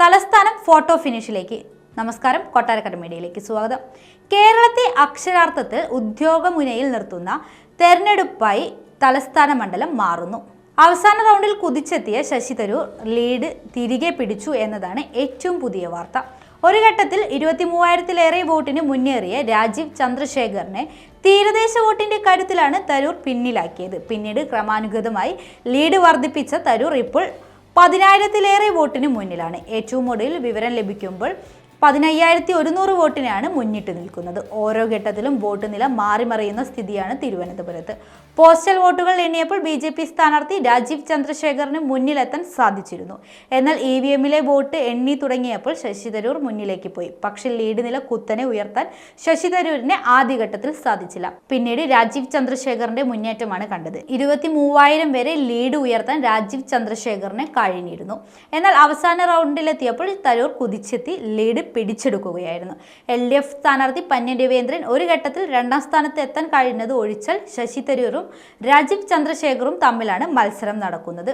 തലസ്ഥാനം ഫോട്ടോ ഫിനിഷിലേക്ക്. നമസ്കാരം, കൊട്ടാരക്കര മീഡിയയിലേക്ക് സ്വാഗതം. കേരളത്തെ അക്ഷരാർത്ഥത്തിൽ ഉദ്യോഗമുനയിൽ നിർത്തുന്ന തെരഞ്ഞെടുപ്പായി തലസ്ഥാന മണ്ഡലം മാറുന്നു. അവസാന റൗണ്ടിൽ കുതിച്ചെത്തിയ ശശി തരൂർ ലീഡ് തിരികെ പിടിച്ചു എന്നതാണ് ഏറ്റവും പുതിയ വാർത്ത. ഒരു ഘട്ടത്തിൽ 23,000-ലേറെ വോട്ടിന് മുന്നേറിയ രാജീവ് ചന്ദ്രശേഖറിനെ തീരദേശ വോട്ടിന്റെ കാര്യത്തിലാണ് തരൂർ പിന്നിലാക്കിയത്. പിന്നീട് ക്രമാനുഗതമായി ലീഡ് വർദ്ധിപ്പിച്ച തരൂർ ഇപ്പോൾ 10,000-ലേറെ വോട്ടിന് മുന്നിലാണ്. ഏറ്റവും ഒടുവിൽ വിവരം ലഭിക്കുമ്പോൾ 15,100 വോട്ടിനാണ് മുന്നിട്ട് നിൽക്കുന്നത്. ഓരോ ഘട്ടത്തിലും വോട്ട് നില മാറിമറിയുന്ന സ്ഥിതിയാണ് തിരുവനന്തപുരത്ത്. പോസ്റ്റൽ വോട്ടുകൾ എണ്ണിയപ്പോൾ BJP സ്ഥാനാർത്ഥി രാജീവ് ചന്ദ്രശേഖറിന് മുന്നിലെത്താൻ സാധിച്ചിരുന്നു. എന്നാൽ EVM-ലെ വോട്ട് എണ്ണി തുടങ്ങിയപ്പോൾ ശശി തരൂർ മുന്നിലേക്ക് പോയി. പക്ഷേ ലീഡ് നില കുത്തനെ ഉയർത്താൻ ശശി തരൂരിന് ആദ്യഘട്ടത്തിൽ സാധിച്ചില്ല. പിന്നീട് രാജീവ് ചന്ദ്രശേഖറിന്റെ മുന്നേറ്റമാണ് കണ്ടത്. 23,000 വരെ ലീഡ് ഉയർത്താൻ രാജീവ് ചന്ദ്രശേഖറിന് കഴിഞ്ഞിരുന്നു. എന്നാൽ അവസാന റൗണ്ടിലെത്തിയപ്പോൾ തരൂർ കുതിച്ചെത്തി ലീഡ് പിടിച്ചെടുക്കുകയായിരുന്നു. LDF സ്ഥാനാർത്ഥി പന്ന്യൻ രവീന്ദ്രൻ ഒരു ഘട്ടത്തിൽ 2ാം സ്ഥാനത്ത് എത്താൻ കഴിഞ്ഞത് ഒഴിച്ചാൽ ശശി തരൂരും രാജീവ് ചന്ദ്രശേഖറും തമ്മിലാണ് മത്സരം നടക്കുന്നത്.